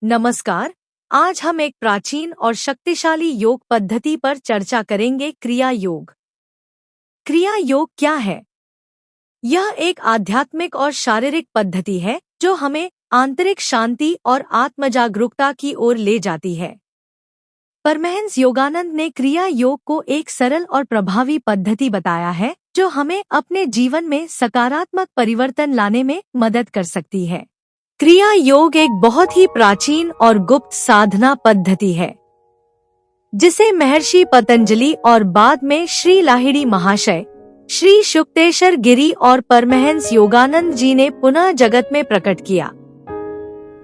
नमस्कार। आज हम एक प्राचीन और शक्तिशाली योग पद्धति पर चर्चा करेंगे, क्रिया योग। क्रिया योग क्या है? यह एक आध्यात्मिक और शारीरिक पद्धति है जो हमें आंतरिक शांति और आत्मजागरूकता की ओर ले जाती है। परमहंस योगानंद ने क्रिया योग को एक सरल और प्रभावी पद्धति बताया है जो हमें अपने जीवन में सकारात्मक परिवर्तन लाने में मदद कर सकती है। क्रिया योग एक बहुत ही प्राचीन और गुप्त साधना पद्धति है जिसे महर्षि पतंजलि और बाद में श्री लाहिड़ी महाशय, श्री शुक्तेश्वर गिरी और परमहंस योगानंद जी ने पुनः जगत में प्रकट किया।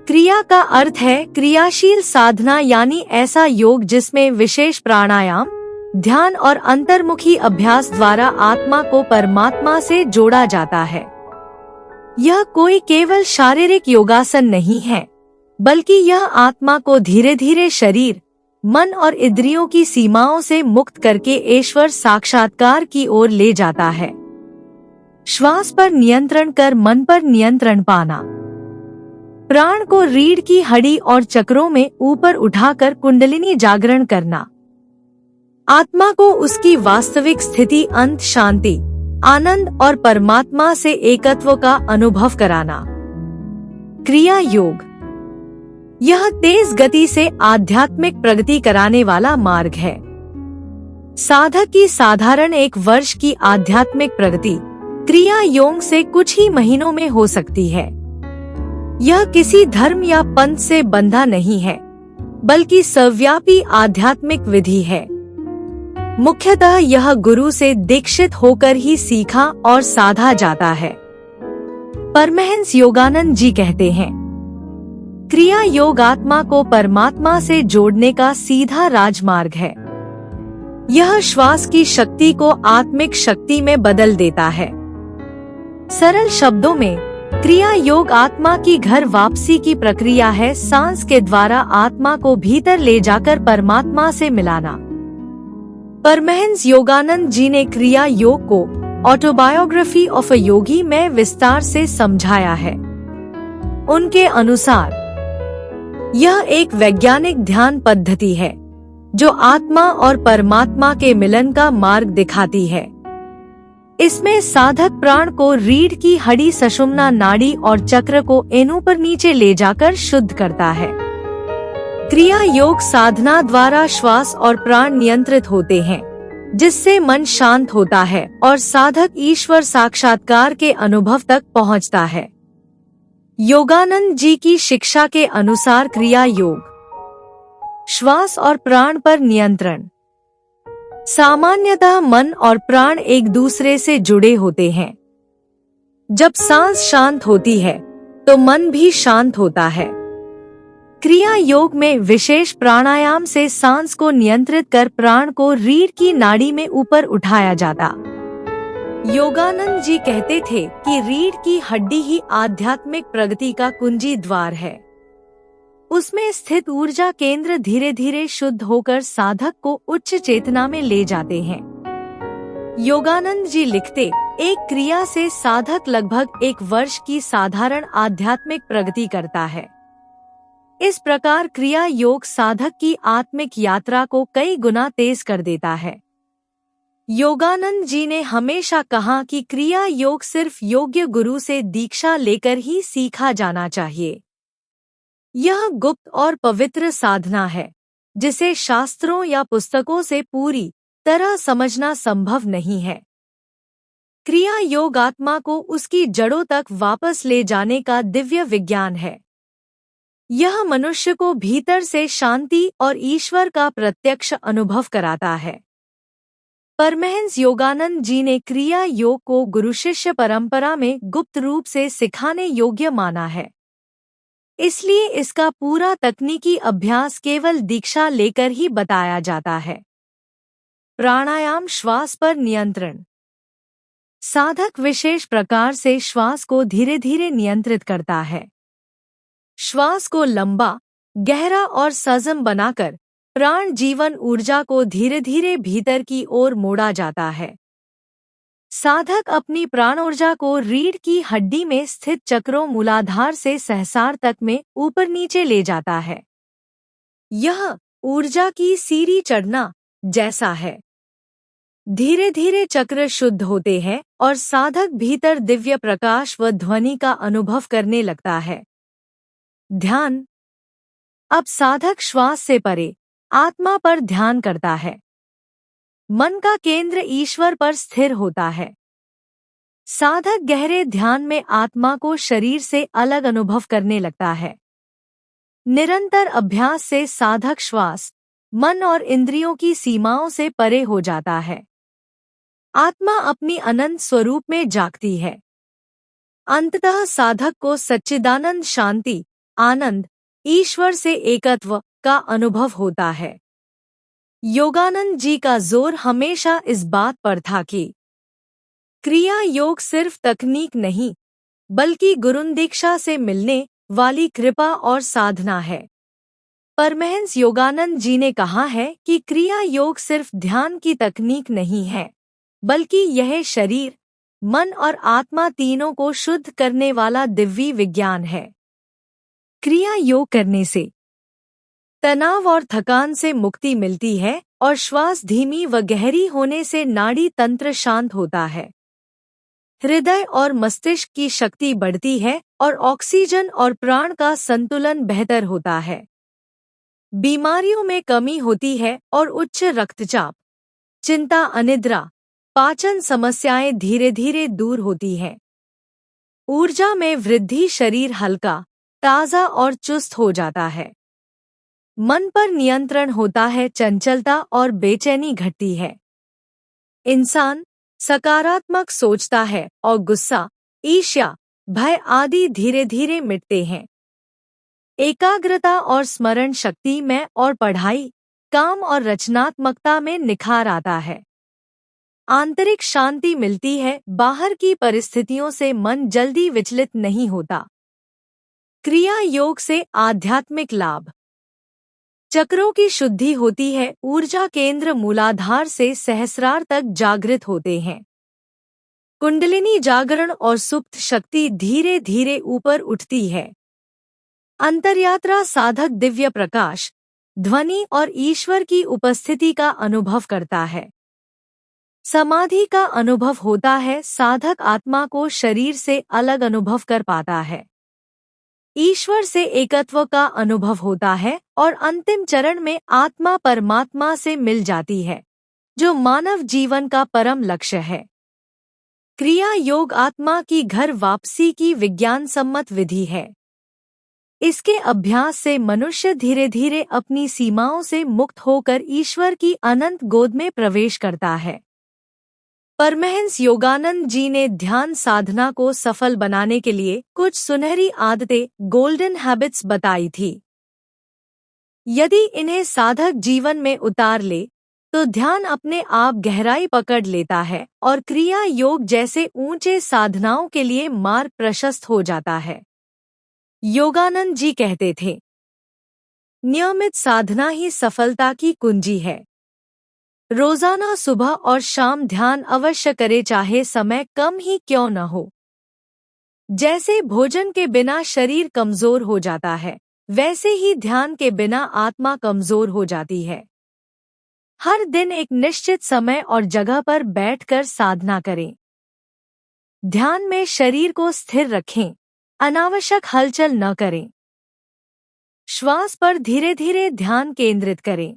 क्रिया का अर्थ है क्रियाशील साधना, यानी ऐसा योग जिसमें विशेष प्राणायाम, ध्यान और अंतर्मुखी अभ्यास द्वारा आत्मा को परमात्मा से जोड़ा जाता है। यह कोई केवल शारीरिक योगासन नहीं है, बल्कि यह आत्मा को धीरे धीरे शरीर, मन और इंद्रियों की सीमाओं से मुक्त करके ईश्वर साक्षात्कार की ओर ले जाता है। श्वास पर नियंत्रण कर मन पर नियंत्रण पाना, प्राण को रीढ़ की हड्डी और चक्रों में ऊपर उठाकर कुंडलिनी जागरण करना, आत्मा को उसकी वास्तविक स्थिति, अंत शांति, आनंद और परमात्मा से एकत्व का अनुभव कराना। क्रिया योग यह तेज गति से आध्यात्मिक प्रगति कराने वाला मार्ग है। साधक की साधारण 1 वर्ष की आध्यात्मिक प्रगति क्रिया योग से कुछ ही महीनों में हो सकती है। यह किसी धर्म या पंथ से बंधा नहीं है, बल्कि सर्वव्यापी आध्यात्मिक विधि है। मुख्यतः यह गुरु से दीक्षित होकर ही सीखा और साधा जाता है। परमहंस योगानंद जी कहते हैं, क्रिया योग आत्मा को परमात्मा से जोड़ने का सीधा राजमार्ग है। यह श्वास की शक्ति को आत्मिक शक्ति में बदल देता है। सरल शब्दों में, क्रिया योग आत्मा की घर वापसी की प्रक्रिया है। सांस के द्वारा आत्मा को भीतर ले जाकर परमात्मा से मिलाना। परमहंस योगानंद जी ने क्रिया योग को ऑटोबायोग्राफी ऑफ अ योगी में विस्तार से समझाया है। उनके अनुसार यह एक वैज्ञानिक ध्यान पद्धति है जो आत्मा और परमात्मा के मिलन का मार्ग दिखाती है। इसमें साधक प्राण को रीढ़ की हड्डी, सुषुम्ना नाड़ी और चक्र को ऊपर नीचे ले जाकर शुद्ध करता है। क्रिया योग साधना द्वारा श्वास और प्राण नियंत्रित होते हैं, जिससे मन शांत होता है और साधक ईश्वर साक्षात्कार के अनुभव तक पहुंचता है। योगानंद जी की शिक्षा के अनुसार क्रिया योग श्वास और प्राण पर नियंत्रण। सामान्यतः मन और प्राण एक दूसरे से जुड़े होते हैं। जब सांस शांत होती है तो मन भी शांत होता है। क्रिया योग में विशेष प्राणायाम से सांस को नियंत्रित कर प्राण को रीढ़ की नाड़ी में ऊपर उठाया जाता। योगानंद जी कहते थे कि रीढ़ की हड्डी ही आध्यात्मिक प्रगति का कुंजी द्वार है। उसमें स्थित ऊर्जा केंद्र धीरे धीरे शुद्ध होकर साधक को उच्च चेतना में ले जाते हैं। योगानंद जी लिखते, एक क्रिया से साधक लगभग 1 वर्ष की साधारण आध्यात्मिक प्रगति करता है। इस प्रकार क्रिया योग साधक की आत्मिक यात्रा को कई गुना तेज कर देता है। योगानंद जी ने हमेशा कहा कि क्रिया योग सिर्फ योग्य गुरु से दीक्षा लेकर ही सीखा जाना चाहिए। यह गुप्त और पवित्र साधना है जिसे शास्त्रों या पुस्तकों से पूरी तरह समझना संभव नहीं है। क्रिया योग आत्मा को उसकी जड़ों तक वापस ले जाने का दिव्य विज्ञान है। यह मनुष्य को भीतर से शांति और ईश्वर का प्रत्यक्ष अनुभव कराता है। परमहंस योगानंद जी ने क्रिया योग को गुरु शिष्य परंपरा में गुप्त रूप से सिखाने योग्य माना है। इसलिए इसका पूरा तकनीकी अभ्यास केवल दीक्षा लेकर ही बताया जाता है। प्राणायाम, श्वास पर नियंत्रण। साधक विशेष प्रकार से श्वास को धीरे धीरे नियंत्रित करता है। श्वास को लंबा, गहरा और संयम बनाकर प्राण जीवन ऊर्जा को धीरे धीरे भीतर की ओर मोड़ा जाता है। साधक अपनी प्राण ऊर्जा को रीढ़ की हड्डी में स्थित चक्रों मूलाधार से सहस्रार तक में ऊपर नीचे ले जाता है। यह ऊर्जा की सीढ़ी चढ़ना जैसा है। धीरे धीरे चक्र शुद्ध होते हैं और साधक भीतर दिव्य प्रकाश व ध्वनि का अनुभव करने लगता है। ध्यान। अब साधक श्वास से परे आत्मा पर ध्यान करता है। मन का केंद्र ईश्वर पर स्थिर होता है। साधक गहरे ध्यान में आत्मा को शरीर से अलग अनुभव करने लगता है। निरंतर अभ्यास से साधक श्वास, मन और इंद्रियों की सीमाओं से परे हो जाता है। आत्मा अपनी अनंत स्वरूप में जागती है। अंततः साधक को सच्चिदानंद शांति, आनंद, ईश्वर से एकत्व का अनुभव होता है। योगानंद जी का जोर हमेशा इस बात पर था कि क्रिया योग सिर्फ तकनीक नहीं, बल्कि गुरुन दीक्षा से मिलने वाली कृपा और साधना है। परमहंस योगानंद जी ने कहा है कि क्रिया योग सिर्फ ध्यान की तकनीक नहीं है, बल्कि यह शरीर, मन और आत्मा तीनों को शुद्ध करने वाला दिव्य विज्ञान है। क्रिया योग करने से तनाव और थकान से मुक्ति मिलती है और श्वास धीमी व गहरी होने से नाड़ी तंत्र शांत होता है। हृदय और मस्तिष्क की शक्ति बढ़ती है और ऑक्सीजन और प्राण का संतुलन बेहतर होता है। बीमारियों में कमी होती है और उच्च रक्तचाप, चिंता, अनिद्रा, पाचन समस्याएं धीरे धीरे दूर होती हैं। ऊर्जा में वृद्धि, शरीर हल्का, ताज़ा और चुस्त हो जाता है। मन पर नियंत्रण होता है, चंचलता और बेचैनी घटती है। इंसान सकारात्मक सोचता है और गुस्सा, ईर्ष्या, भय आदि धीरे धीरे मिटते हैं। एकाग्रता और स्मरण शक्ति में और पढ़ाई, काम और रचनात्मकता में निखार आता है। आंतरिक शांति मिलती है, बाहर की परिस्थितियों से मन जल्दी विचलित नहीं होता। क्रिया योग से आध्यात्मिक लाभ। चक्रों की शुद्धि होती है, ऊर्जा केंद्र मूलाधार से सहस्रार तक जागृत होते हैं। कुंडलिनी जागरण और सुप्त शक्ति धीरे धीरे ऊपर उठती है। अंतर्यात्रा साधक दिव्य प्रकाश, ध्वनि और ईश्वर की उपस्थिति का अनुभव करता है। समाधि का अनुभव होता है, साधक आत्मा को शरीर से अलग अनुभव कर पाता है। ईश्वर से एकत्व का अनुभव होता है और अंतिम चरण में आत्मा परमात्मा से मिल जाती है, जो मानव जीवन का परम लक्ष्य है। क्रिया योग आत्मा की घर वापसी की विज्ञान सम्मत विधि है। इसके अभ्यास से मनुष्य धीरे धीरे अपनी सीमाओं से मुक्त होकर ईश्वर की अनंत गोद में प्रवेश करता है। परमहंस योगानंद जी ने ध्यान साधना को सफल बनाने के लिए कुछ सुनहरी आदतें, गोल्डन हैबिट्स बताई थी। यदि इन्हें साधक जीवन में उतार ले तो ध्यान अपने आप गहराई पकड़ लेता है और क्रिया योग जैसे ऊंचे साधनाओं के लिए मार्ग प्रशस्त हो जाता है। योगानंद जी कहते थे, नियमित साधना ही सफलता की कुंजी है। रोजाना सुबह और शाम ध्यान अवश्य करे, चाहे समय कम ही क्यों न हो। जैसे भोजन के बिना शरीर कमजोर हो जाता है, वैसे ही ध्यान के बिना आत्मा कमजोर हो जाती है। हर दिन एक निश्चित समय और जगह पर बैठकर साधना करें। ध्यान में शरीर को स्थिर रखें, अनावश्यक हलचल न करें। श्वास पर धीरे धीरे ध्यान केंद्रित करें।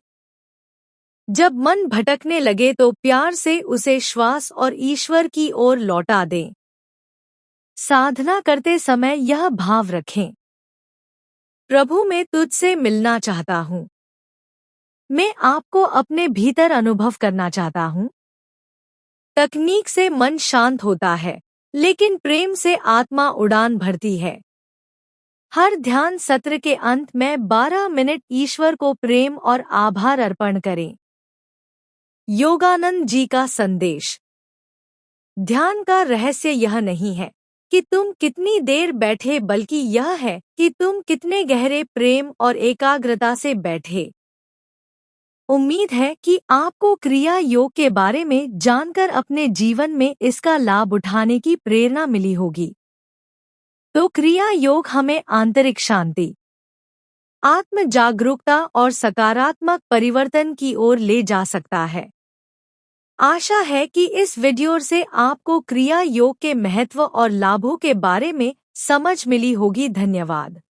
जब मन भटकने लगे तो प्यार से उसे श्वास और ईश्वर की ओर लौटा दें। साधना करते समय यह भाव रखें, प्रभु मैं तुझसे मिलना चाहता हूँ। मैं आपको अपने भीतर अनुभव करना चाहता हूँ। तकनीक से मन शांत होता है, लेकिन प्रेम से आत्मा उड़ान भरती है। हर ध्यान सत्र के अंत में 12 मिनट ईश्वर को प्रेम और आभार अर्पण करें। योगानंद जी का संदेश। ध्यान का रहस्य यह नहीं है कि तुम कितनी देर बैठे, बल्कि यह है कि तुम कितने गहरे प्रेम और एकाग्रता से बैठे। उम्मीद है कि आपको क्रिया योग के बारे में जानकर अपने जीवन में इसका लाभ उठाने की प्रेरणा मिली होगी। तो क्रिया योग हमें आंतरिक शांति, आत्म जागरूकता और सकारात्मक परिवर्तन की ओर ले जा सकता है। आशा है कि इस वीडियो से आपको क्रिया योग के महत्व और लाभों के बारे में समझ मिली होगी। धन्यवाद।